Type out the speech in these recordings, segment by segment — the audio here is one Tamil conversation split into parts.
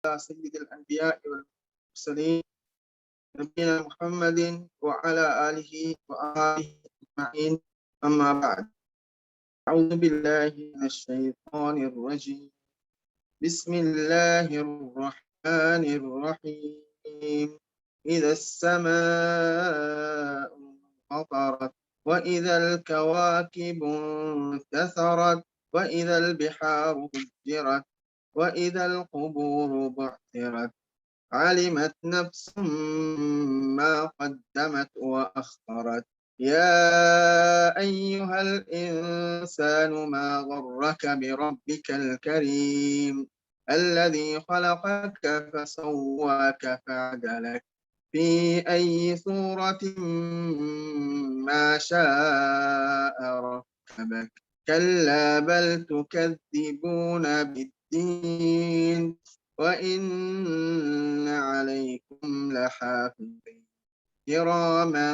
سيد الأنبياء والمرسلين نبينا محمد وعلى آله وآله أجمعين. أما بعد، أعوذ بالله من الشيطان الرجيم. بسم الله الرحمن الرحيم. إذا السماء انفطرت وإذا الكواكب انتثرت وإذا البحار فجرت وإذا القبور بعثرت علمت نفس ما قدمت وأخرت. يا أيها الإنسان ما غرك بربك الكريم الذي خلقك فسواك فعدلك في أي صورة ما شاء ركبك. كلا بل تكذبون بالدين وإن عليكم لحافظين كراما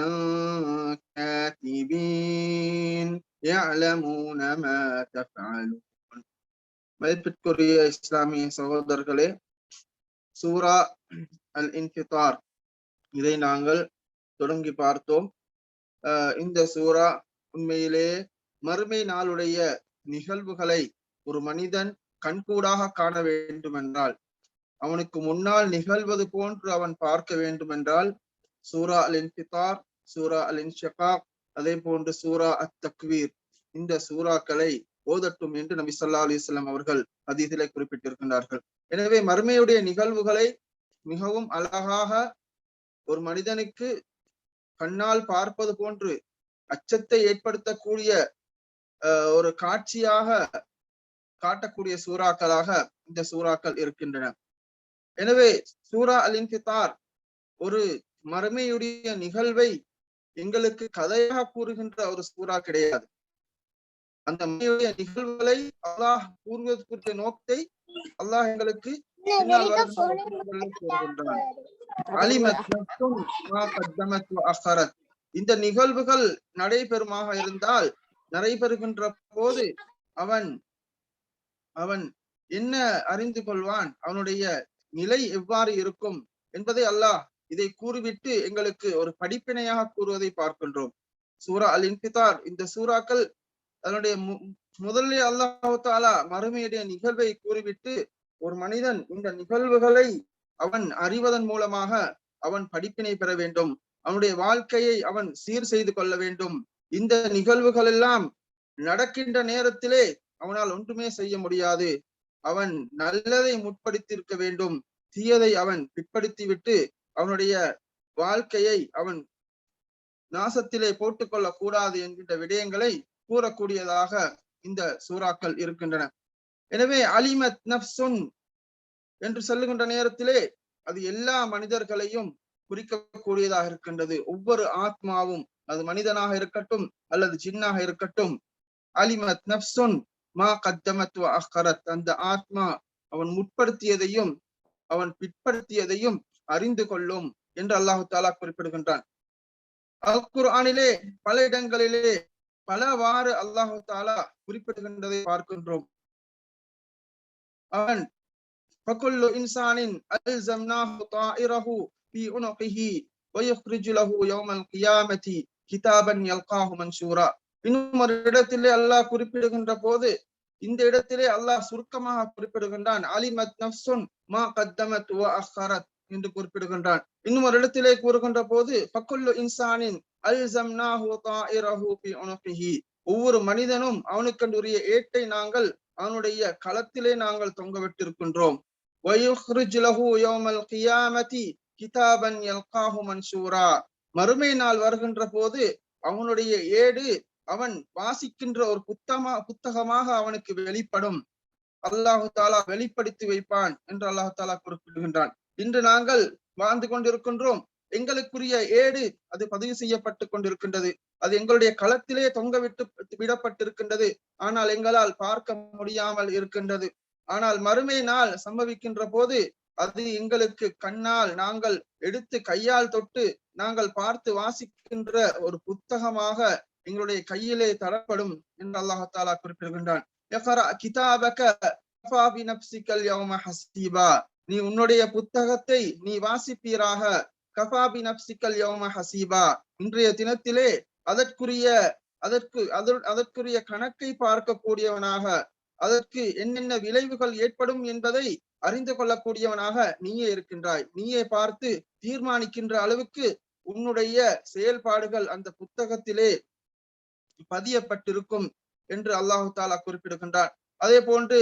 كاتبين يعلمون ما تفعلون. மதிப்பிற்குரிய இஸ்லாமிய சகோதரர்களே, சூரா அல் இன்ஃபிதார் இதை நாங்கள் தொடங்கி பார்த்தோம். இந்த சூரா உண்மையிலே மறுமை நாளுடைய நிகழ்வுகளை ஒரு மனிதன் கண்கூடாக காண வேண்டும் என்றால், அவனுக்கு முன்னால் நிகழ்வது போன்று அவன் பார்க்க வேண்டும் என்றால் சூரா அல் இன்ஃபிதார், சூரா அல் இன்ஷிகாக், அதே போன்று சூரா அத் தக்வீர், இந்த சூறாக்களை ஓதட்டும் என்று நபி ஸல்லல்லாஹு அலைஹி வஸல்லம் அவர்கள் ஹதீஸிலே குறிப்பிட்டிருக்கின்றார்கள். எனவே மறுமையுடைய நிகழ்வுகளை மிகவும் அழகாக ஒரு மனிதனுக்கு கண்ணால் பார்ப்பது போன்று அச்சத்தை ஏற்படுத்தக்கூடிய ஒரு காட்சியாக காட்டக்கூடிய சூறாக்களாக இந்த சூறாக்கள் இருக்கின்றன. எனவே சூரா அல் இன்ஃபிதார் ஒரு மறுமையுடைய நிகழ்வை எங்களுக்கு கதையாக கூறுகின்ற ஒரு சூறா கிடையாது. அந்த மறுமையுடைய நிகழ்வுகளை அல்லாஹ் கூறுவதற்குரிய நோக்கத்தை அல்லாஹ் எங்களுக்கு இந்த நிகழ்வுகள் நடைபெறுமாக இருந்தால், நடைபெறுகின்ற போது அவன் என்ன அறிந்து கொள்வான், அவனுடைய நிலை எவ்வாறு இருக்கும் என்பதை அல்லாஹ் இதை கூறிவிட்டு எங்களுக்கு ஒரு படிப்பினையாக கூறுவதை பார்க்கின்றோம். சூரா அல் இன்ஃபிதார், இந்த சூறாக்கள் அதனுடைய முதலில் அல்லாஹ் தஆலா மறுமையுடைய நிகழ்வை கூறிவிட்டு ஒரு மனிதன் இந்த நிகழ்வுகளை அவன் அறிவதன் மூலமாக அவன் படிப்பினை பெற வேண்டும், அவனுடைய வாழ்க்கையை அவன் சீர் செய்து கொள்ள வேண்டும். இந்த நிகழ்வுகள் எல்லாம் நடக்கின்ற நேரத்திலே அவனால் ஒன்றுமே செய்ய முடியாது. அவன் நல்லதை முற்படுத்தியிருக்க வேண்டும், தீயதை அவன் பிற்படுத்தி விட்டு அவனுடைய வாழ்க்கையை அவன் நாசத்திலே போட்டுக்கொள்ள கூடாது என்கின்ற விடயங்களை கூறக்கூடியதாக இந்த சூறாக்கள் இருக்கின்றன. எனவே அலிமத் நஃப்சுன் என்று சொல்லுகின்ற நேரத்திலே அது எல்லா மனிதர்களையும் குறிக்கக்கூடியதாக இருக்கின்றது. ஒவ்வொரு ஆத்மாவும், அது மனிதனாக இருக்கட்டும் அல்லது ஜின்னாக இருக்கட்டும், அலிமத் நஃப்சுன் மா கத்தமத் வ அஹ்கரத், அந்த ஆத்மா அவன் முற்படுத்தியதையும் அவன் பிற்படுத்தியதையும் அறிந்து கொள்ளும் என்று அல்லாஹு தஆலா குறிப்பிடுகின்றான். அல் குர்ஆனிலே பல இடங்களிலே பலவாறு அல்லாஹு தஆலா குறிப்பிடுகின்றதை பார்க்கின்றோம். அவன் ஃபகுல்லு இன்சானின் அல்ஸம்னாஹு தாயிரஹு ஃபீ உனுகிஹி வ யுக்ரிஜு லஹு யௌமல் கியாமத்தி கிதாபன் யல்காஹு மன்ஷூரா. இன்னும் ஒரு இடத்திலே அல்லாஹ் குறிப்பிடுகின்ற போது, இந்த இடத்திலே அல்லாஹ் சுருக்கமாக குறிப்பிடுகின்றான், அலிமத் நஃப்சுன் மா கத்தமத் வ அஹ்கரத் என்று குறிப்பிடுகின்றான். இன்னும் ஒரு இடத்திலே கூறுகின்ற போது ஃபகுல்லு இன்சானின் அல்ஸம்னாஹு தாயிரஹு ஃபீ உனுகிஹி, ஒவ்வொரு மனிதனும் அவனுக்கென்றுரிய ஏட்டை நாங்கள் அவனுடைய களத்திலே நாங்கள் தொங்க விட்டிருக்கின்றோம். வ யுக்ரிஜு லஹு யௌமல் கியாமத்தி கிதாபன் யல்காஹு மன்ஷூரா, மறுமை நாள் வருகின்ற போது அவனுடைய ஏடு அவன் வாசிக்கின்ற ஒரு புத்தகமாக அவனுக்கு வெளிப்படும். அல்லாஹு தஆலா வெளிப்படுத்தி வைப்பான் என்று அல்லாஹு தஆலா குறிப்பிடுகின்றான். இன்று நாங்கள் வாழ்ந்து கொண்டிருக்கின்றோம், எங்களுக்குரிய ஏடு அது பதிவு செய்யப்பட்டு கொண்டிருக்கின்றது, அது எங்களுடைய களத்திலே தொங்க விடப்பட்டிருக்கின்றது, ஆனால் எங்களால் பார்க்க முடியாமல் இருக்கின்றது. ஆனால் மறுமை நாள் சம்பவிக்கின்ற போது அது எங்களுக்கு கண்ணால் நாங்கள் எடுத்து கையால் தொட்டு நாங்கள் பார்த்து வாசிக்கின்ற ஒரு புத்தகமாக எங்களுடைய கையிலே தரப்படும் என்று அல்லாஹ் தஆலா குறிப்பிடுகின்றான். இக்ரா கிதாபக கஃபா பினஃப்ஸிக அல் யௌம ஹஸீபா, நீ உன்னுடைய புத்தகத்தை நீ வாசிப்பீராக. கஃபாபி நப்சிக்கல் யௌம ஹசீபா, இன்றைய தினத்திலே அதற்குரிய கணக்கை பார்க்கக்கூடியவனாக, அதற்கு என்னென்ன விளைவுகள் ஏற்படும் என்பதை அறிந்து கொள்ளக்கூடியவனாக நீயே இருக்கின்றாய். நீயே பார்த்து தீர்மானிக்கின்ற அளவுக்கு உன்னுடைய செயல்பாடுகள் அந்த புத்தகத்திலே பதியப்பட்டிருக்கும் என்று அல்லாஹு தாலா குறிப்பிடுகின்றார். அதே போன்று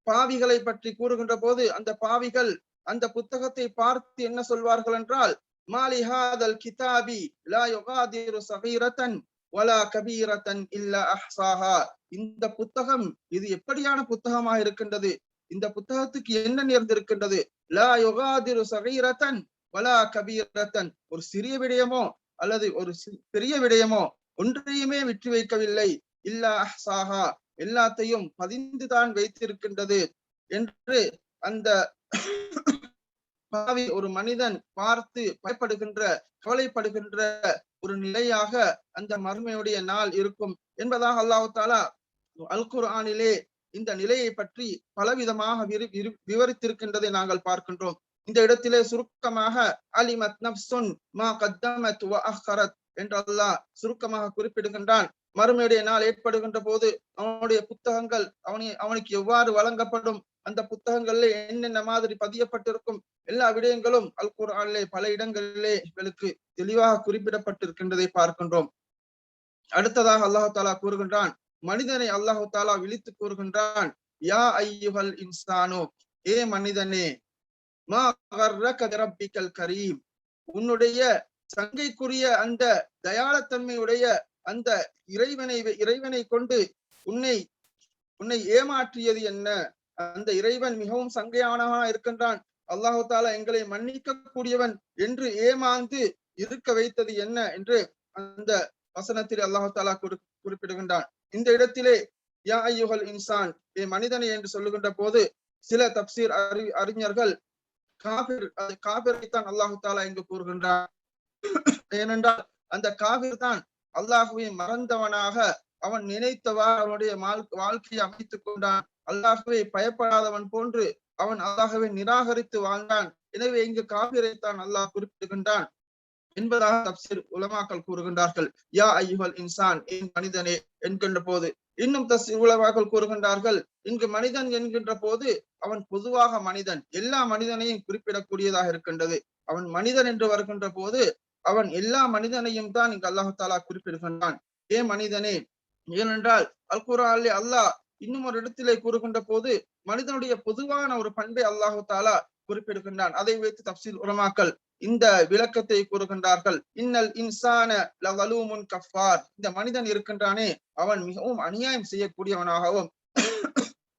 பாவிகளை பற்றி கூறுகின்ற போது அந்த பாவிகள் அந்த புத்தகத்தை பார்த்து என்ன சொல்வார்கள் என்றால், மாலி ஹாதல் கிதாபி லா யுகாதிரு ஸகீரத்தன் வலா கபீரத்தன் இல்லா அஹ்ஸாஹா. இந்த புத்தகம் இது எப்படியான புத்தகமாக இருக்கின்றது, இந்த புத்தகத்துக்கு என்ன நேர்ந்திருக்கின்றது. லா யுகாதிரு ஸகீரத்தன் வலா கபீரத்தன், ஒரு சிறிய விடயமோ அல்லது ஒரு பெரிய விடயமோ ஒன்றையுமே விட்டு வைக்கவில்லை. இல்லா அஹ்ஸாஹா, எல்லாத்தையும் பதிந்துதான் வைத்திருக்கின்றது என்று அந்த பாவி ஒரு மனிதன் பார்த்து பயப்படுகின்ற கவலைப்படுகின்ற ஒரு நிலையாக அந்த மறுமையுடைய நாள் இருக்கும் என்பதாக அல்லாஹ் தஆலா அல் குர்ஆனிலே இந்த நிலையை பற்றி பலவிதமாக விவரித்திருக்கின்றதை நாங்கள் பார்க்கின்றோம். இந்த இடத்திலே சுருக்கமாக அலிமத் நஃப்சுன் மா கத்தமத் வ அஹ்கரத் என்று அல்லாஹ் சுருக்கமாக குறிப்பிடுகின்றான். மறுமையுடைய நாள் ஏற்படுகின்ற போது அவனுடைய புத்தகங்கள் அவனுக்கு எவ்வாறு வழங்கப்படும், அந்த புத்தகங்கள்ல என்னென்ன மாதிரி பதியப்பட்டிருக்கும், எல்லா விடயங்களும் அல் குர்ஆனிலே பல இடங்களிலே எங்களுக்கு தெளிவாக குறிப்பிடப்பட்டிருக்கின்றதை பார்க்கின்றோம். அடுத்ததாக அல்லாஹ் தஆலா கூறுகின்றான், மனிதனை அல்லாஹ் தஆலா விழித்து கூறுகின்றான், யா அய்யுஹல் இன்சானு, ஏ மனிதனே, மா கர்ரக பிரப்பிக்கல் கரீம், உன்னுடைய சங்கைக்குரிய அந்த தயாளத்தன்மையுடைய அந்த இறைவனை கொண்டு உன்னை ஏமாற்றியது என்ன? அந்த இறைவன் மிகவும் சங்கையானவனா இருக்கின்றான், அல்லாஹு தாலா எங்களை மன்னிக்க கூடியவன் என்று ஏமாந்து இருக்க வைத்தது என்ன என்று அந்த வசனத்தில் அல்லாஹு தாலா குறிப்பிடுகின்றான். இந்த இடத்திலே யா அய்யுஹல் இன்சான், ஏ மனிதனை என்று சொல்லுகின்ற போது சில தப்சீர் அறிஞர்கள் காபிரைத்தான் அல்லாஹு தாலா இங்கு கூறுகின்றான். ஏனென்றால் அந்த காபிர் தான் அல்லாஹுவை மறந்தவனாக அவன் நினைத்தவாறு அவனுடைய வாழ்க்கையை அமைத்துக் கொண்டான். அல்லாஹுவை பயப்படாதவன் போன்று அவன் அல்லாஹுவை நிராகரித்து வாழ்ந்தான். எனவே இங்கு காபிரைத்தான் அல்லாஹ் குறிப்பிடுகின்றான் என்பதாக தப்சீர் உலமாக்கள் கூறுகின்றார்கள். யா அய்யுஹல் இன்சான், என் மனிதனே என்கின்ற போது. இன்னும் தப்சீர் உலமாக்கள் கூறுகின்றார்கள், இங்கு மனிதன் என்கின்ற போது அவன் பொதுவாக மனிதன், எல்லா மனிதனையும் குறிப்பிடக்கூடியதாக இருக்கின்றது. அவன் மனிதன் என்று வருகின்ற போது அவன் எல்லா மனிதனையும் தான் இங்கு அல்லாஹு தாலா குறிப்பிடுகின்றான். ஏ மனிதனே, ஏனென்றால் அல் குர்ஆனிலே அல்லாஹ் இன்னும் ஒரு இடத்திலே கூறுகின்ற போது மனிதனுடைய பொதுவான ஒரு பண்பை அல்லாஹு தாலா குறிப்பிடுகின்றான். அதை வைத்து தப்சீர் உலமாக்கள் இந்த விளக்கத்தை கூறுகின்றார்கள். இன்னல் இன்சான லஸலூமுன் கஃபார், இந்த மனிதன் இருக்கின்றானே அவன் மிகவும் அநியாயம் செய்யக்கூடியவனாகவும்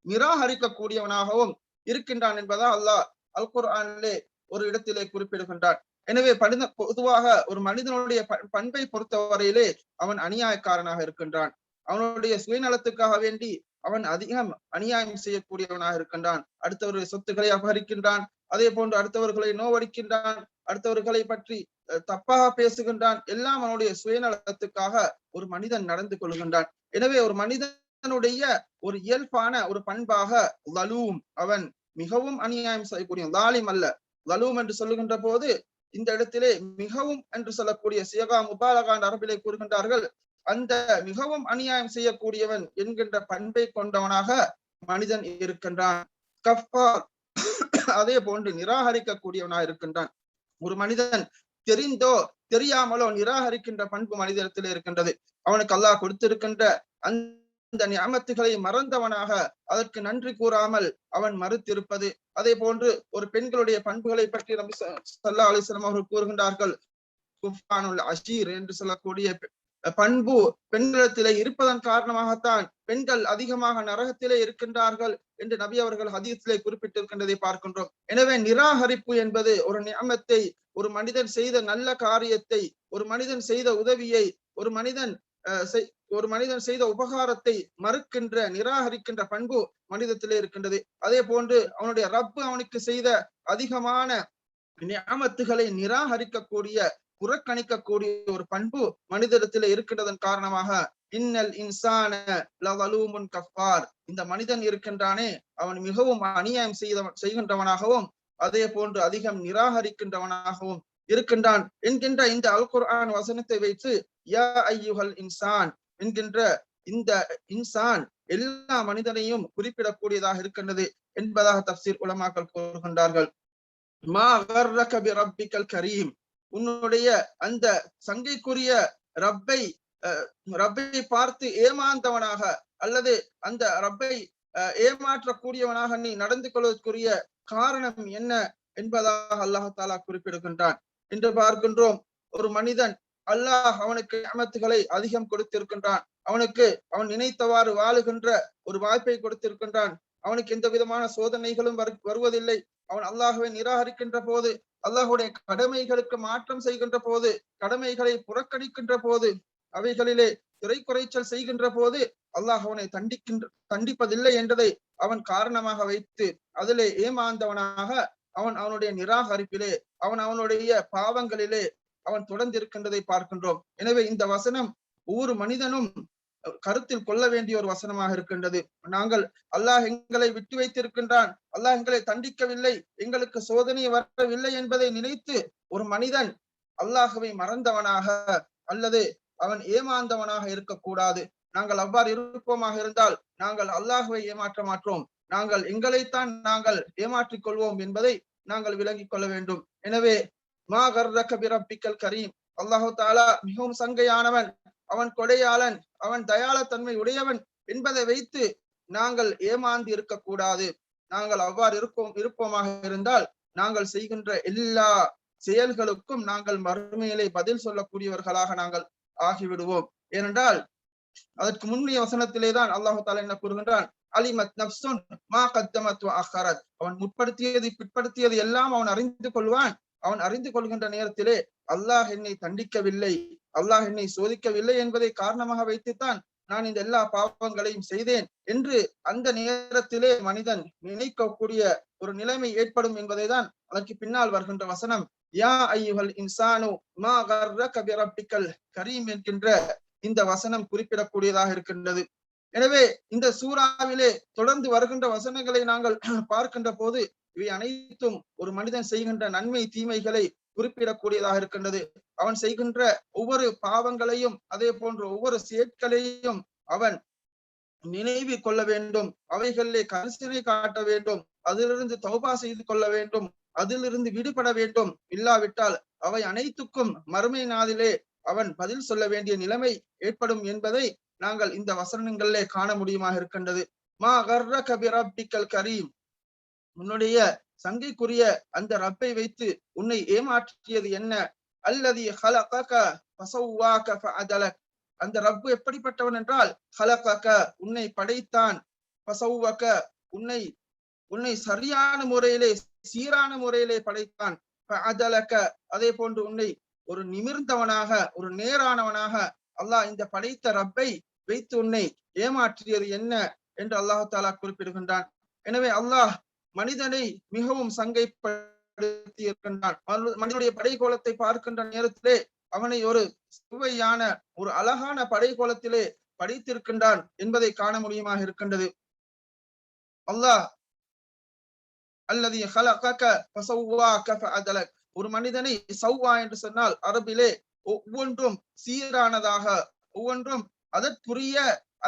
நிராகரிக்கக்கூடியவனாகவும் இருக்கின்றான் என்பதா அல்லாஹ் அல் குர்ஆனிலே ஒரு இடத்திலே குறிப்பிடுகின்றான். எனவே பொதுவாக ஒரு மனிதனுடைய பண்பை பொறுத்தவரையிலே அவன் அநியாயக்காரனாக இருக்கின்றான். அவனுடைய சுயநலத்துக்காக வேண்டி அவன் அதிகம் அநியாயம் செய்யக்கூடியவனாக இருக்கின்றான். அடுத்தவருடைய சொத்துக்களை அபகரிக்கின்றான், அதே போன்று அடுத்தவர்களை நோவடிக்கின்றான், அடுத்தவர்களை பற்றி தப்பாக பேசுகின்றான். எல்லாம் அவனுடைய சுயநலத்துக்காக ஒரு மனிதன் நடந்து கொள்கின்றான். எனவே ஒரு மனிதனுடைய ஒரு இயல்பான ஒரு பண்பாக லலூம், அவன் மிகவும் அநியாயம் செய்யக்கூடிய, லாலிம் அல்ல, லலூம் என்று சொல்லுகின்ற போது இந்த இடத்திலே மிகவும் என்று சொல்லக்கூடிய சியகா முபாலகான் அரபிலே கூறுகின்றார்கள். அந்த மிகவும் அநியாயம் செய்யக்கூடியவன் என்கின்ற பண்பை கொண்டவனாக மனிதன் இருக்கின்றான். கஃபார், அதே போன்று நிராகரிக்கக்கூடியவனாக இருக்கின்றான். ஒரு மனிதன் தெரிந்தோ தெரியாமலோ நிராகரிக்கின்ற பண்பு மனிதத்திலே இருக்கின்றது. அவனுக்கு அல்லாஹ் கொடுத்திருக்கின்ற அந்த நிஅமத்துகளை மறந்தவனாக, அதற்கு நன்றி கூறாமல் அவன் மறுத்திருப்பது. அதே போன்று ஒரு பெண்களுடைய பண்புகளை பற்றி நபி ஸல்லல்லாஹு அலைஹி வஸல்லம் அவர்கள் கூறுகின்றார்கள், குஃபானுல் அஷீர் என்று சொல்லக்கூடிய பண்பு பெண்களிடத்திலே இருப்பதன் காரணமாகத்தான் பெண்கள் அதிகமாக நரகத்திலே இருக்கின்றார்கள் என்று நபி அவர்கள் ஹதீஸிலே குறிப்பிட்டிருக்கின்றதை பார்க்கின்றோம். எனவே நிராகரிப்பு என்பது ஒரு நிஅமத்தை, ஒரு மனிதன் செய்த நல்ல காரியத்தை, ஒரு மனிதன் செய்த உதவியை, ஒரு மனிதன் செய்த உபகாரத்தை மறுக்கின்ற நிராகரிக்கின்ற பண்பு மனிதத்திலே இருக்கின்றது. அதே போன்று அவனுடைய ரப்பு அவனுக்கு செய்த அதிகமான நிஅமத்துகளை நிராகரிக்கக்கூடிய, புறக்கணிக்கக்கூடிய ஒரு பண்பு மனிதத்திலே இருக்கின்றதன் காரணமாக இன்னல் இன்சான லஸலூமுன் கஃபார், இந்த மனிதன் இருக்கின்றானே அவன் மிகவும் அநியாயம் செய்கின்றவனாகவும் அதே போன்று அதிகம் நிராகரிக்கின்றவனாகவும் இருக்கின்றான் என்கின்ற இந்த அல் குர்ஆன் வசனத்தை வைத்து யா ஐயுஹல் இன்சான் என்கின்ற இந்த இன்சான் எல்லா மனிதனையும் குறிப்பிடக்கூடியதாக இருக்கின்றது என்பதாக தப்சீர் உலமாக்கள் கூறுகின்றார்கள். மா கர்ரக பி ரப்பிக்கல் கரீம், உன்னுடைய அந்த சங்கைக்குரிய ரப்பை பார்த்து ஏமாந்தவனாக அல்லது அந்த ரப்பை ஏமாற்றக்கூடியவனாக நீ நடந்து கொள்வதற்குரிய காரணம் என்ன என்பதாக அல்லாஹ் தாலா குறிப்பிடுகின்றான் என்று பார்க்கின்றோம். ஒரு மனிதன் அல்லாஹ் அவனுக்கு நிஅமத்துகளை அதிகம் கொடுத்திருக்கின்றான், அவனுக்கு அவன் நினைத்தவாறு வாழுகின்ற ஒரு வாய்ப்பை கொடுத்திருக்கின்றான், அவனுக்கு எந்த விதமான சோதனைகளும் வருவதில்லை. அவன் அல்லாஹ்வை நிராகரிக்கின்ற போது, அல்லாஹுடைய கடமைகளுக்கு மாற்றம் செய்கின்ற போது, கடமைகளை புறக்கணிக்கின்ற போது, அவைகளிலே குறைச்சல் செய்கின்ற போது அல்லாஹ் அவனை தண்டிப்பதில்லை என்றதை அவன் காரணமாக வைத்து அதிலே ஏமாந்தவனாக அவனுடைய நிராகரிப்பிலே அவனுடைய பாவங்களிலே அவன் தொடர்ந்து இருக்கின்றதை பார்க்கின்றோம். எனவே இந்த வசனம் ஒவ்வொரு மனிதனும் கருத்தில் கொள்ள வேண்டிய ஒரு வசனமாக இருக்கின்றது. நாங்கள் அல்லாஹ் எங்களை விட்டு வைத்திருக்கின்றான், அல்லாஹ் எங்களை தண்டிக்கவில்லை, எங்களுக்கு சோதனை வரவில்லை என்பதை நினைத்து ஒரு மனிதன் அல்லாஹ்வை மறந்தவனாக அல்லது அவன் ஏமாந்தவனாக இருக்கக்கூடாது. நாங்கள் அவ்வாறு இருப்போமாக இருந்தால் நாங்கள் அல்லாஹ்வை ஏமாற்ற மாற்றோம், நாங்கள் எங்களைத்தான் நாங்கள் ஏமாற்றிக் கொள்வோம் என்பதை நாங்கள் விளங்கிக் கொள்ள வேண்டும். எனவே மா கர்ரக பி ரப்பிக்கல் கரீம், அல்லாஹு தஆலா மிகவும் சங்கையானவன், அவன் கொடையாளன், அவன் தயாளத்தன்மை உடையவன் என்பதை வைத்து நாங்கள் ஏமாந்து இருக்கக்கூடாது. நாங்கள் அவ்வாறு இருப்போமாக இருந்தால் நாங்கள் செய்கின்ற எல்லா செயல்களுக்கும் நாங்கள் மறுமையிலே பதில் சொல்லக்கூடியவர்களாக நாங்கள் ஆகிவிடுவோம். ஏனென்றால் அதற்கு முன்னைய வசனத்திலேதான் அல்லாஹு தஆலா என்ன கூறுகின்றான், அலிமத் நஃப்சுன் மா கத்தமத் வ அஹரத், அவன் முற்படுத்தியது பிற்படுத்தியது எல்லாம் அவன் அறிந்து கொள்வான். அவன் அறிந்து கொள்கின்ற நேரத்திலே அல்லாஹ் என்னை தண்டிக்கவில்லை, அல்லாஹ் என்னை சோதிக்கவில்லை என்பதை காரணமாக வைத்துத்தான் நான் இந்த எல்லா பாவங்களையும் செய்தேன் என்று அந்த நேரத்திலே மனிதன் நினைக்கக்கூடிய ஒரு நிலைமை ஏற்படும் என்பதை தான் அதற்கு பின்னால் வருகின்ற வசனம் யா ஐயுஹல் இன்சானு மா கர்ரக பி ரப்பிக்கல் கரீம் என்கின்ற இந்த வசனம் குறிப்பிடக்கூடியதாக இருக்கின்றது. எனவே இந்த சூறாவிலே தொடர்ந்து வருகின்ற வசனங்களை நாங்கள் பார்க்கின்ற போது இவை அனைத்தும் ஒரு மனிதன் செய்கின்ற நன்மை தீமைகளை குறிப்பிடக்கூடியதாக இருக்கின்றது. அவன் செய்கின்ற ஒவ்வொரு பாவங்களையும் அதே போன்ற ஒவ்வொரு செயற்களையும் அவன் நினைவு கொள்ள வேண்டும், அவைகளிலே கரிசனை காட்ட வேண்டும், அதிலிருந்து தௌபா செய்து கொள்ள வேண்டும், அதிலிருந்து விடுபட வேண்டும். இல்லாவிட்டால் அவை அனைத்துக்கும் மறுமை நாளிலே அவன் பதில் சொல்ல வேண்டிய நிலைமை ஏற்படும் என்பதை நாங்கள் இந்த வசனங்களிலே காண முடியுமாக இருக்கின்றது. மா கர்ரக பி ரப்பிக்கல் கரீம், உன்னுடைய சங்கைக்குரிய அந்த ரப்பை வைத்து உன்னை ஏமாற்றியது என்ன? அல்லதி ஹலகக ஃபஸவ்வாக ஃபஅதலக், அந்த ரப்பு எப்படிப்பட்டவன் என்றால் ஹலகக உன்னை படைத்தான், ஃபஸவ்வக உன்னை சரியான முறையிலே சீரான முறையிலே படைத்தான், ஃபஅதலக அதே போன்று உன்னை ஒரு நிமிர்ந்தவனாக ஒரு நேரானவனாக அல்லாஹ் இந்த படைத்த ரப்பை வைத்து உன்னை ஏமாற்றியது என்ன என்று அல்லாஹ் தஆலா குறிப்பிடுகின்றான். எனவே அல்லாஹ் மனிதனை மிகவும் சங்கைப்படுத்தி இருக்கின்றான். மனிதனுடைய படைகோலத்தை பார்க்கின்ற நேரத்திலே அவனை ஒரு சுவையான ஒரு அழகான படைகோலத்திலே படைத்திருக்கின்றான் என்பதை காண முடியுமாக இருக்கின்றது. அல்லாஹ் அல்லதி ஹலகக ஃபஸவ்வாக ஃபஅதலக், ஒரு மனிதனை சவ்வா என்று சொன்னால் அரபிலே ஒவ்வொன்றும் சீரானதாக ஒவ்வொன்றும் அதற்குரிய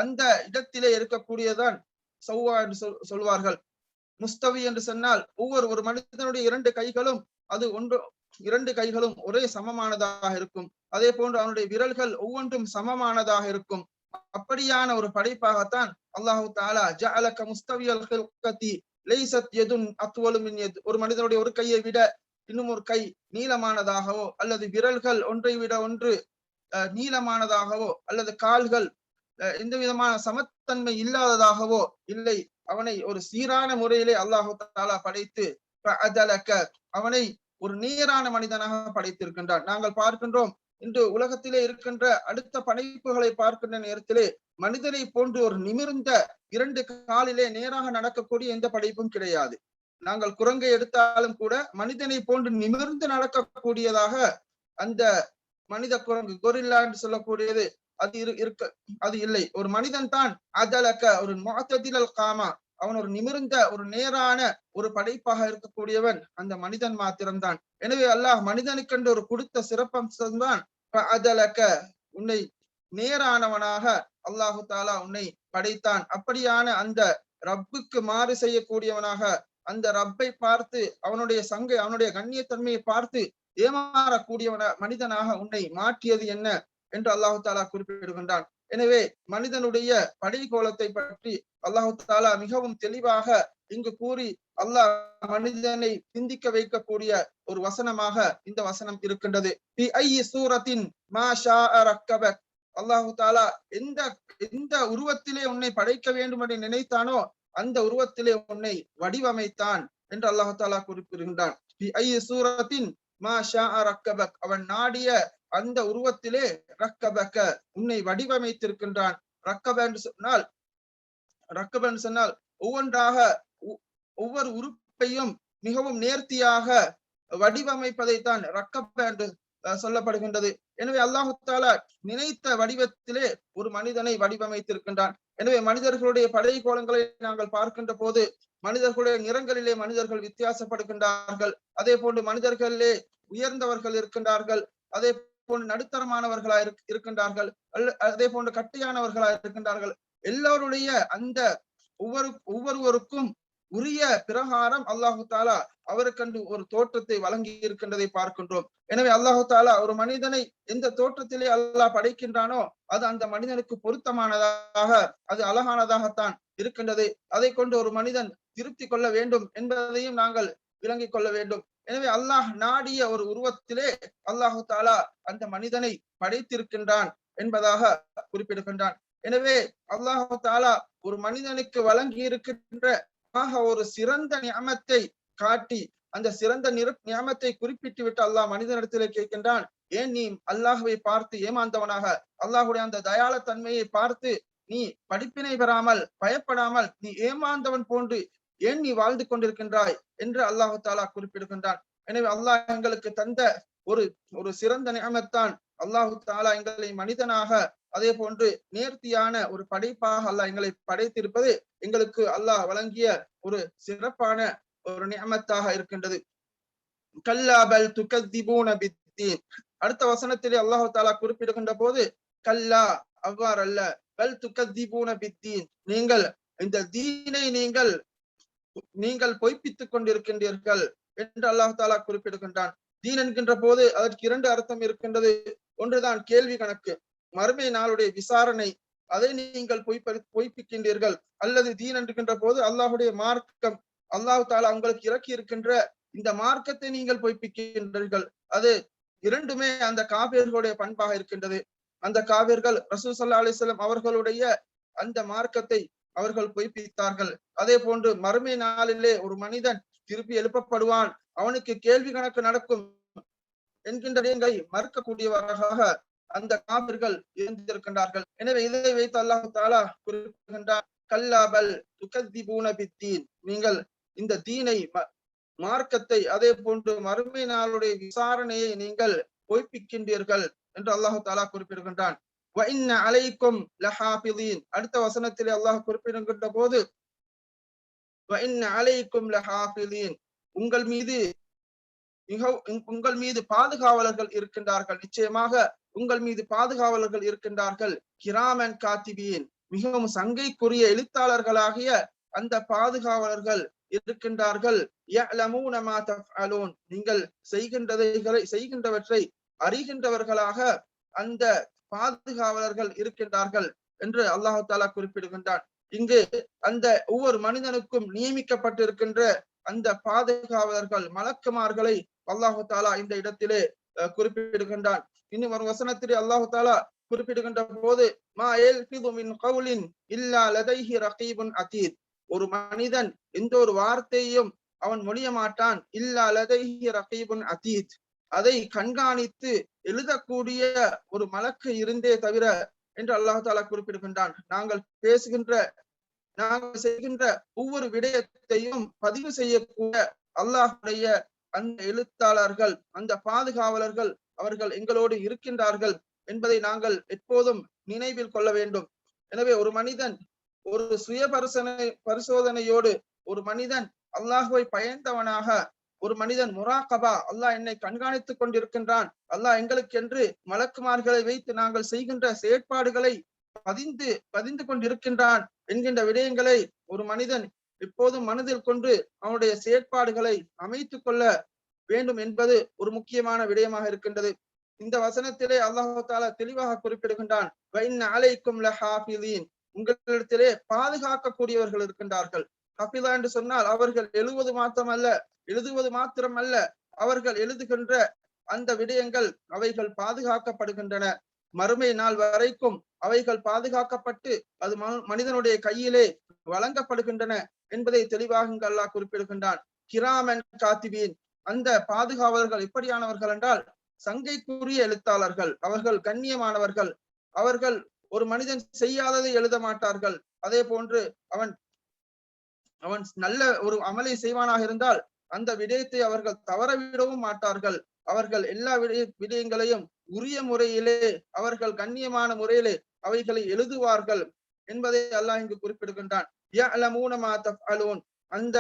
அந்த இடத்திலே இருக்கக்கூடியதான் சவ்வா என்று சொல்வார்கள். முஸ்தவி என்று சொன்னால் ஒரு மனிதனுடைய இரண்டு கைகளும் ஒரே சமமானதாக இருக்கும். அதே போன்று அவனுடைய விரல்கள் ஒவ்வொன்றும் சமமானதாக இருக்கும். அப்படியான ஒரு படைப்பாகத்தான் அல்லாஹு தஆலா ஜஅலக முஸ்தவியல் ஹில்கதி லைஸத் யதுன் அத்வலு மின் யத், ஒரு மனிதனுடைய ஒரு கையை விட இன்னும் ஒரு கை நீளமானதாகவோ அல்லது விரல்கள் ஒன்றை விட ஒன்று நீளமானதாகவோ அல்லது கால்கள் எந்த விதமான சமத்தன்மை இல்லாததாகவோ இல்லை, அவனை ஒரு சீரான முறையிலே அல்லாஹு தஆலா படைத்து அவனை ஒரு நேரான மனிதனாக படைத்திருக்கின்றான். நாங்கள் பார்க்கின்றோம் இன்று உலகத்திலே இருக்கின்ற அடுத்த படைப்புகளை பார்க்கின்ற நேரத்திலே மனிதனை போன்று ஒரு நிமிர்ந்த இரண்டு காலிலே நேராக நடக்கக்கூடிய எந்த படைப்பும் கிடையாது. நாங்கள் குரங்கை எடுத்தாலும் கூட மனிதனை போன்று நிமிர்ந்து நடக்கக்கூடியதாக அந்த மனித குரங்கு கொரில்லா என்று சொல்லக்கூடியது அது இல்லை. ஒரு மனிதன் தான் அதலக்க ஒரு முஅத்ததிலல் காமா, அவன் ஒரு நிமிர்ந்த ஒரு நேரான ஒரு படைப்பாக இருக்கக்கூடியவன் அந்த மனிதன் மாத்திரம்தான். எனவே அல்லாஹ் மனிதனுக்கென்று ஒரு கொடுத்த சிறப்பம்சம்தான் அதலக்க, உன்னை நேரானவனாக அல்லாஹு தாலா உன்னை படைத்தான். அப்படியான அந்த ரப்புக்கு மாறு செய்யக்கூடியவனாக, அந்த ரப்பை பார்த்து அவனுடைய கண்ணியத்தன்மையை பார்த்து ஏமாறக்கூடியவன மனிதனாக உன்னை மாற்றியது என்ன என்று அல்லாஹு தாலா குறிப்பிடுகின்றான். எனவே மனிதனுடைய படைகோலத்தை பற்றி அல்லாஹு தாலா மிகவும் தெளிவாக இங்கு கூறி அல்லாஹ் மனிதனை சிந்திக்க வைக்கக்கூடிய ஒரு வசனமாக இந்த வசனம் இருக்கின்றது. அல்லாஹு தாலா எந்த உருவத்திலே உன்னை படைக்க வேண்டும் என்று நினைத்தானோ அந்த உருவத்திலே உன்னை வடிவமைத்தான் என்று அல்லாஹு தாலா குறிப்பிடுகின்றான். அவன் நாடிய அந்த உருவத்திலே ரக்கபக்க உன்னை வடிவமைத்திருக்கின்றான். ரக்கப என்று சொன்னால் ஒவ்வொன்றாக ஒவ்வொரு உறுப்பையும் மிகவும் நேர்த்தியாக வடிவமைப்பதைத்தான் ரக்கப என்று சொல்லப்படுகின்றது. எனவே அல்லாஹு தாலா நினைத்த வடிவத்திலே ஒரு மனிதனை வடிவமைத்திருக்கின்றான். எனவே மனிதர்களுடைய படை கோலங்களை நாங்கள் பார்க்கின்ற போது மனிதர்களுடைய நிறங்களிலே மனிதர்கள் வித்தியாசப்படுகின்றார்கள். அதே போன்று மனிதர்களிலே உயர்ந்தவர்கள் இருக்கின்றார்கள், அதே போன்று நடுத்தரமானவர்களா இருக்கின்றார்கள், அதே போன்று கட்டையானவர்களா இருக்கின்றார்கள். எல்லோருடைய அந்த ஒவ்வொருவருக்கும் உரிய பிரகாரம் அல்லாஹு தாலா அவருக்கென்று ஒரு தோற்றத்தை வழங்கி இருக்கின்றதை பார்க்கின்றோம். எனவே அல்லாஹு தாலா ஒரு மனிதனை எந்த தோற்றத்திலே அல்லாஹ் படைக்கின்றானோ அது அந்த மனிதனுக்கு பொருத்தமானதாக, அது அழகானதாகத்தான் இருக்கின்றது. அதை கொண்டு ஒரு மனிதன் திருப்தி கொள்ள வேண்டும் என்பதையும் நாங்கள் விளங்கிக் கொள்ள வேண்டும். எனவே அல்லாஹ் நாடிய ஒரு உருவத்திலே அல்லாஹு தாலா அந்த மனிதனை படைத்திருக்கின்றான் என்பதாக குறிப்பிடுகின்றான். எனவே அல்லாஹு தாலா ஒரு மனிதனுக்கு வழங்கி இருக்கின்ற ஒரு சிறந்த நியமத்தை காட்டி அந்த சிறந்த நியமத்தை குறிப்பிட்டு விட்டு அல்லாஹ் மனிதனிடத்திலே கேட்கின்றான், ஏன் நீ அல்லாஹுவை பார்த்து ஏமாந்தவனாக, அல்லாஹுடைய அந்த தயாள தன்மையை பார்த்து நீ படிப்பினை பெறாமல் பயப்படாமல் நீ ஏமாந்தவன் போன்று ஏன் நீ வாழ்ந்து கொண்டிருக்கின்றாய் என்று அல்லாஹு தாலா குறிப்பிடுகின்றான். எனவே அல்லாஹ் எங்களுக்கு தந்த ஒரு சிறந்த நியமத்தான் அல்லாஹு தாலா எங்களை மனிதனாக அதே போன்று நேர்த்தியான ஒரு படைப்பாக அல்லாஹ் எங்களை படைத்திருப்பது எங்களுக்கு அல்லாஹ் வழங்கிய ஒரு சிறப்பான ஒரு நியமத்தாக இருக்கின்றது. கல்லாபல் துகத்திபூன பித்தீன், அடுத்த வசனத்திலே அல்லாஹு தாலா குறிப்பிடுகின்ற போது கல்லா அவ்வாறல்ல, பல் துகத்திபூன பித்தீன், நீங்கள் இந்த தீனை நீங்கள் பொய்ப்பித்துக் கொண்டிருக்கின்றீர்கள் என்று அல்லாஹு தாலா குறிப்பிடுகின்றான். தீன் என்கின்ற போது அதற்கு இரண்டு அர்த்தம் இருக்கின்றது. ஒன்றுதான் கேள்வி கணக்கு, மறுமை நாளுடைய விசாரணை, அதை நீங்கள் பொய்ப்பிக்கின்றீர்கள். அல்லது தீன் என்கின்ற போது அல்லாஹுடைய மார்க்கம், அல்லாஹு தாலா உங்களுக்கு இறக்கி இருக்கின்ற இந்த மார்க்கத்தை நீங்கள் பொய்ப்பிக்கின்றீர்கள். அது இரண்டுமே அந்த காபிர்களுடைய பண்பாக இருக்கின்றது. அந்த காபிர்கள் ரசூல் ஸல்லல்லாஹு அலைஹி வஸல்லம் அவர்களுடைய அந்த மார்க்கத்தை அவர்கள் பொய்ப்பித்தார்கள். அதே போன்று மறுமை நாளிலே ஒரு மனிதன் திருப்பி எழுப்பப்படுவான், அவனுக்கு கேள்வி கணக்கு நடக்கும் என்கின்ற மறுக்கக்கூடியவராக அந்த காபிர்கள் இருந்திருக்கின்றார்கள். எனவே இதை வைத்து அல்லாஹு தாலா குறிப்பிடுகின்றார், கல்லாபல் துகத்திபூன பித்தீன், நீங்கள் இந்த தீனை மார்க்கத்தை அதே போன்று மறுமை நாளுடைய விசாரணையை நீங்கள் பொய்ப்பிக்கின்றீர்கள் என்று அல்லாஹு தாலா குறிப்பிடுகின்றான். அலைக்கும் லஹாஃபிதீன், அடுத்த வசனத்திலே அல்லாஹ் குறிப்பிடுகின்ற போது அலைக்கும் லஹாஃபிதீன், உங்கள் மீது பாதுகாவலர்கள் இருக்கின்றார்கள், நிச்சயமாக உங்கள் மீது பாதுகாவலர்கள் இருக்கின்றார்கள். கிராமன் காத்திபீன், மிகவும் சங்கைக்குரிய எழுத்தாளர்களாகிய அந்த பாதுகாவலர்கள் இருக்கின்றார்கள். யஅலமூன மா தஃஅலூன், நீங்கள் செய்கின்றவற்றை அறிகின்றவர்களாக அந்த பாதுகாவலர்கள் இருக்கின்றார்கள் என்று அல்லாஹு தாலா குறிப்பிடுகின்றான். இங்கு அந்த ஒவ்வொரு மனிதனுக்கும் நியமிக்கப்பட்டிருக்கின்ற அந்த பாதுகாவலர்கள் மலக்குமார்களை அல்லாஹு தாலா இந்த இடத்திலே குறிப்பிடுகின்றான். இன்னும் ஒரு வசனத்திலே அல்லாஹு தாலா குறிப்பிடுகின்ற போது மா யல்ஃபிது மின் கௌலின் இல்லா லதைஹி ரகீபுன் அதீத், ஒரு மனிதன் எந்த ஒரு வார்த்தையும் அவன் மொழிய மாட்டான், இல்லா லதைஹி ரகீபுன் அதீத், அதை கண்காணித்து எழுதக்கூடிய ஒரு மலக்கு இருந்தே தவிர என்று அல்லாஹ் தாலா குறிப்பிடுகின்றான். நாங்கள் செய்கின்ற ஒவ்வொரு விடயத்தையும் பதிவு செய்யக்கூடிய அல்லாஹுடைய அந்த எழுத்தாளர்கள், அந்த பாதுகாவலர்கள், அவர்கள் எங்களோடு இருக்கின்றார்கள் என்பதை நாங்கள் எப்போதும் நினைவில் கொள்ள வேண்டும். எனவே ஒரு மனிதன் ஒரு சுய பரிசோதனையோடு ஒரு மனிதன் அல்லாஹுவை பயந்தவனாக, ஒரு மனிதன் முராகபா, அல்லாஹ் என்னை கண்காணித்துக் கொண்டிருக்கின்றான், அல்லாஹ் எங்களுக்கு என்று மலக்குமார்களை வைத்து நாங்கள் செய்கின்ற செயற்பாடுகளை பதிந்து கொண்டிருக்கின்றான் என்கின்ற விடயங்களை ஒரு மனிதன் எப்போதும் மனதில் கொண்டு அவனுடைய செயற்பாடுகளை அமைத்துக் கொள்ள வேண்டும் என்பது ஒரு முக்கியமான விடயமாக இருக்கின்றது. இந்த வசனத்திலே அல்லாஹு தாலா தெளிவாக குறிப்பிடுகின்றான், உங்களிடத்திலே பாதுகாக்கக்கூடியவர்கள் இருக்கின்றார்கள். ஹஃபிதா என்று சொன்னால் அவர்கள் எழுதுவது மாத்திரமல்ல, அவர்கள் எழுதுகின்ற அந்த விடயங்கள் அவைகள் பாதுகாக்கப்படுகின்றன. மறுமை நாள் வரைக்கும் அவைகள் பாதுகாக்கப்பட்டு அது மனிதனுடைய கையிலே வழங்கப்படுகின்றன என்பதை தெளிவாக அல்லாஹ் குறிப்பிடுகின்றான். கிராமன் காத்திபீன், அந்த பாதுகாவலர்கள் எப்படியானவர்கள் என்றால் சங்கைக்குரிய எழுத்தாளர்கள், அவர்கள் கண்ணியமானவர்கள். அவர்கள் ஒரு மனிதன் செய்யாததை எழுத மாட்டார்கள். அதே போன்று அவன் நல்ல ஒரு அமலை செய்வானாக இருந்தால் அந்த விடயத்தை அவர்கள் தவறவிடவும் மாட்டார்கள். அவர்கள் எல்லா விடயங்களையும் உரிய முறையிலே, அவர்கள் கண்ணியமான முறையிலே அவைகளை எழுதுவார்கள் என்பதை அல்லாஹ் இங்கு குறிப்பிடுகின்றான். அந்த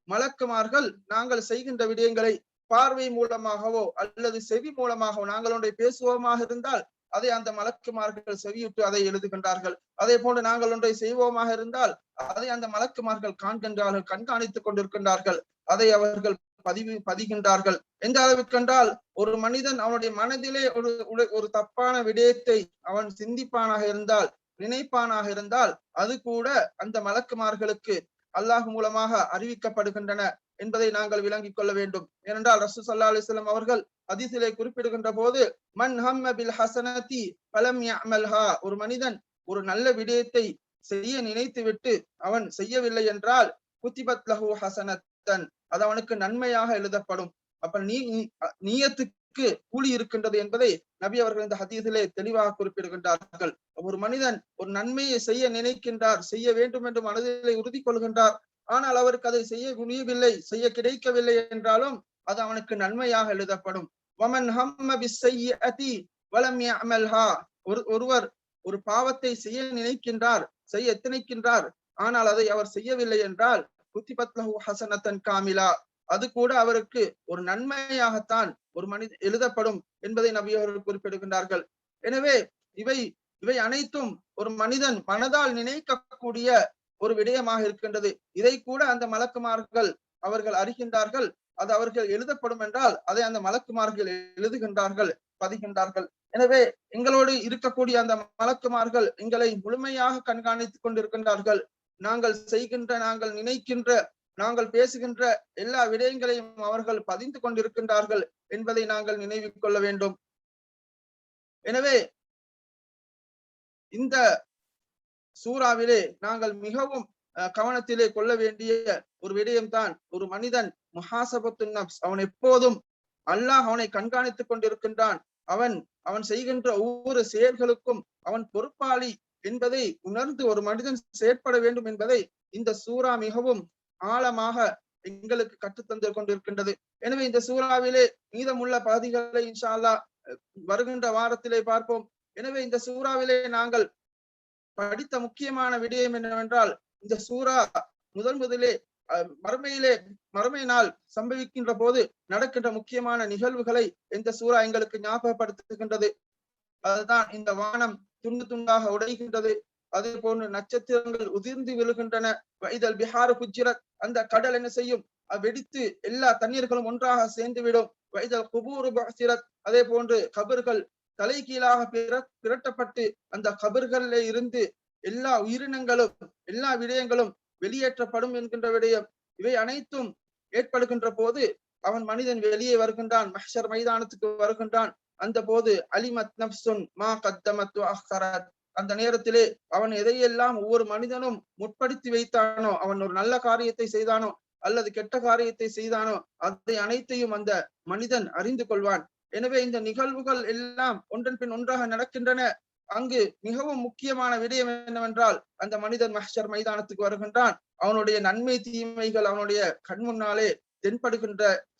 மலக்குமார்கள் நாங்கள் செய்கின்ற விடயங்களை பார்வை மூலமாகவோ அல்லது செவி மூலமாகவோ நாங்கள் ஒன்றை பேசுவோமாக இருந்தால் அதை அந்த மலக்குமார்கள் செவியுற்று அதை எழுதுகின்றார்கள். அதே போன்று நாங்கள் ஒன்றை செய்வோமாக இருந்தால் அதை அந்த மலக்குமார்கள் காண்கின்றார்கள், கண்காணித்துக் கொண்டிருக்கின்றார்கள், அதை அவர்கள் பதிகின்றார்கள். எந்த அளவுக்கு என்றால் ஒரு மனிதன் அவனுடைய மனதிலே ஒரு தப்பான விடயத்தை அவன் சிந்திப்பானாக இருந்தால், நினைப்பானாக இருந்தால் அது கூட அந்த மலக்குமார்களுக்கு அல்லாஹ் மூலமாக அறிவிக்கப்படுகின்றன என்பதை நாங்கள் விளங்கிக் கொள்ள வேண்டும். ஏனென்றால் ரசூல் ஸல்லல்லாஹு அலைஹி வஸல்லம் அவர்கள் ஹதீஸிலே குறிப்பிடுகின்ற போது, மன் ஹம்ம பில் ஹஸனதி ஃபலம் யஅமல்ஹா, ஒரு மனிதன் ஒரு நல்ல விடயத்தை செய்ய நினைத்து விட்டு அவன் செய்யவில்லை என்றால் குத்திபத் லஹு ஹஸனத்தன், அது அவனுக்கு நன்மையாக எழுதப்படும். அப்ப நியத்துக்கு கூலி இருக்கின்றது என்பதை நபி அவர்கள் இந்த ஹதீஸிலே தெளிவாக குறிப்பிடுகின்றார்கள். ஒரு மனிதன் ஒரு நன்மையை செய்ய நினைக்கின்றார், செய்ய வேண்டும் என்று மனதிலே உறுதி கொள்கின்றார், ஆனால் அவருக்கு அதை செய்ய முடியவில்லை, செய்ய கிடைக்கவில்லை என்றாலும் அது அவனுக்கு நன்மையாக எழுதப்படும். வமன் ஹம்ம பிஸ்ஸய்யிஅதி வலம் யஅமல்ஹா, ஒருவர் ஒரு பாவத்தை செய்ய நினைக்கின்றார், செய்ய எத்தனைக்கின்றார், ஆனால் அதை அவர் செய்யவில்லை என்றால் குத்திபத் லஹு ஹஸனத்தன் காமிலா, அது கூட அவருக்கு ஒரு நன்மையாகத்தான் ஒரு மனித எழுதப்படும் என்பதை நபி அவர்கள் குறிப்பிடுகின்றார்கள். எனவே இவை அனைத்தும் ஒரு மனிதன் மனதால் நினைக்கக்கூடிய ஒரு விடயமாக இருக்கின்றது. இதை கூட அந்த மலக்குமார்கள் அவர்கள் அறிகின்றார்கள். அது அவர்கள் எழுதப்படும் என்றால் அதை அந்த மலக்குமார்கள் எழுதுகின்றார்கள், பதிகின்றார்கள். எனவே எங்களோடு இருக்கக்கூடிய அந்த மலக்குமார்கள் எங்களை முழுமையாக கண்காணித்துக் கொண்டிருக்கின்றார்கள். நாங்கள் செய்கின்ற, நாங்கள் நினைக்கின்ற, நாங்கள் பேசுகின்ற எல்லா விடயங்களையும் அவர்கள் பதிந்து கொண்டிருக்கின்றார்கள் என்பதை நாங்கள் நினைவில் கொள்ள வேண்டும். எனவே இந்த சூறாவிலே நாங்கள் மிகவும் கவனத்திலே கொள்ள வேண்டிய ஒரு விடயம்தான் ஒரு மனிதன் முஹாசபத்துன் நப்ஸ், அவன் எப்போதும் அல்லாஹ் அவனை கண்காணித்துக் கொண்டிருக்கின்றான். அவன் செய்கின்ற ஒவ்வொரு செயல்களுக்கும் அவன் பொறுப்பாளி என்பதை உணர்ந்து ஒரு மனிதன் செயற்பட வேண்டும் என்பதை இந்த சூறா மிகவும் ஆழமாக எங்களுக்கு கற்றுத்தந்து கொண்டிருக்கின்றது. எனவே இந்த சூறாவிலே மீதமுள்ள பகுதிகளை இன்ஷா அல்லாஹ் வருகின்ற வாரத்திலே பார்ப்போம். எனவே இந்த சூறாவிலே நாங்கள் படித்த முக்கியமான விடயம் என்னவென்றால், இந்த சூறா முதலே மறுமை நாள் சம்பவிக்கின்ற போது நடக்கின்ற முக்கியமான நிகழ்வுகளை இந்த சூறா எங்களுக்கு ஞாபகப்படுத்துகின்றது. அதுதான் இந்த வானம் துண்டு துண்டாக உடைகின்றது, அதே போன்று நட்சத்திரங்கள் உதிர்ந்து விழுகின்றன, வைதல் பிஹாரு குஜ்ரத், அந்த கடல் என்ன செய்யும், வெடித்து எல்லா தண்ணீர்களும் ஒன்றாக சேர்ந்து விடும். வைதல் குபூரு பஹ்சிரத், அதே போன்று கபர்கள் தலைகீழாக பிரட்டப்பட்டு அந்த கபர்களிலே இருந்து எல்லா உயிரினங்களும் எல்லா விடயங்களும் வெளியேற்றப்படும் என்கின்ற விடயம். இவை அனைத்தும் ஏற்படுகின்ற போது அவன் மனிதன் வெளியே வருகின்றான், மஹ்ஷர் மைதானத்துக்கு வருகின்றான். அந்த போது அலிமத் நஃப்சுன் மா கத்தமத் வ அஹ்ஸரத், அந்த நேரத்திலே அவன் எதையெல்லாம் ஒவ்வொரு மனிதனும் முற்படுத்தி வைத்தானோ, அவன் ஒரு நல்ல காரியத்தை செய்தானோ அல்லது கெட்ட காரியத்தை செய்தானோ அதை அனைத்தையும் அந்த மனிதன் அறிந்து கொள்வான். எனவே இந்த நிகழ்வுகள் எல்லாம் ஒன்றன் பின் ஒன்றாக நடக்கின்றன. அங்கு மிகவும் முக்கியமான விடயம் என்னவென்றால், அந்த மனிதன் மஹ்ஷர் மைதானத்துக்கு வருகின்றான், அவனுடைய நன்மை தீமைகள் அவனுடைய கண் முன்னாலே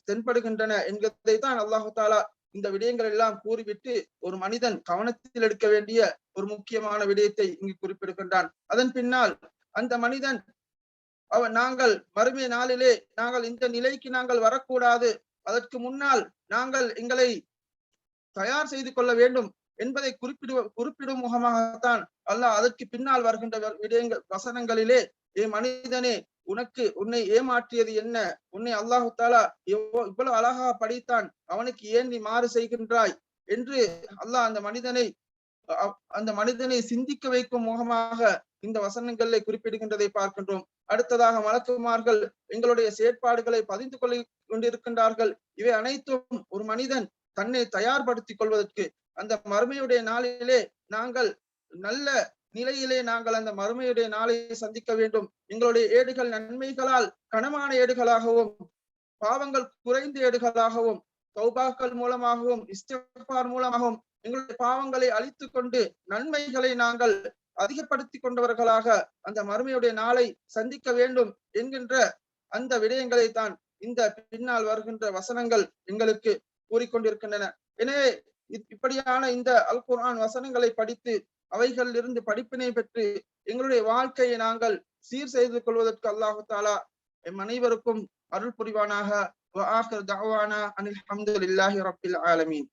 தென்படுகின்றன என்கிறதை தான் அல்லாஹு தாலா இந்த விடயங்கள் எல்லாம் கூறிவிட்டு ஒரு மனிதன் கவனத்தில் எடுக்க வேண்டிய ஒரு முக்கியமான விடயத்தை இங்கு குறிப்பிடுகின்றான். அதன் பின்னால் அந்த மனிதன் நாங்கள் மறுமை நாளிலே நாங்கள் இந்த நிலைக்கு நாங்கள் வரக்கூடாது, அதற்கு முன்னால் நாங்கள் எங்களை தயார் செய்து கொள்ள வேண்டும் என்பதை குறிப்பிடும் முகமாகத்தான் அல்லாஹ் அதற்கு பின்னால் வருகின்ற விடயங்கள் வசனங்களிலே, ஏ மனிதனே, உன்னை ஏமாற்றியது என்ன? உன்னை அல்லாஹு தாலா இவ்வளவு அழகாக படித்தான், அவனுக்கு ஏன் நீ மாறு செய்கின்றாய் என்று அல்லாஹ் அந்த மனிதனை சிந்திக்க வைக்கும் முகமாக இந்த வசனங்களை குறிப்பிடுகின்றதை பார்க்கின்றோம். அடுத்ததாக மலக்குமார்கள் எங்களுடைய செயற்பாடுகளை பதிந்து கொண்டிருக்கின்றார்கள். இவை அனைத்தும் ஒரு மனிதன் தன்னை தயார்படுத்திக் கொள்வதற்கு, அந்த மறுமையுடைய நாளிலே நாங்கள் நல்ல நிலையிலே நாங்கள் அந்த மறுமையுடைய நாளை சந்திக்க வேண்டும். எங்களுடைய ஏடுகள் நன்மைகளால் கனமான ஏடுகளாகவும், பாவங்கள் குறைந்த ஏடுகளாகவும், தௌபாக்கள் மூலமாகவும், இஸ்திக்ஃபார் மூலமாகவும் எங்களுடைய பாவங்களை அழித்துக் கொண்டு நன்மைகளை நாங்கள் அதிகப்படுத்தி கொண்டவர்களாக அந்த மறுமையுடைய நாளை சந்திக்க வேண்டும் என்கின்ற அந்த விடயங்களை தான் இந்த பின்னால் வருகின்ற வசனங்கள் எங்களுக்கு கூறிக்கொண்டிருக்கின்றன. எனவே இப்படியான இந்த அல் குர்ஆன் வசனங்களை படித்து அவைகளில் இருந்து படிப்பினை பெற்று எங்களுடைய வாழ்க்கையை நாங்கள் சீர் செய்து கொள்வதற்கு அல்லாஹு தாலா எம் அனைவருக்கும் அருள் புரிவானாக. வஆகிர் தஅவானா அனில் ஹம்துலில்லாஹி ரப்பில் ஆலமீன்.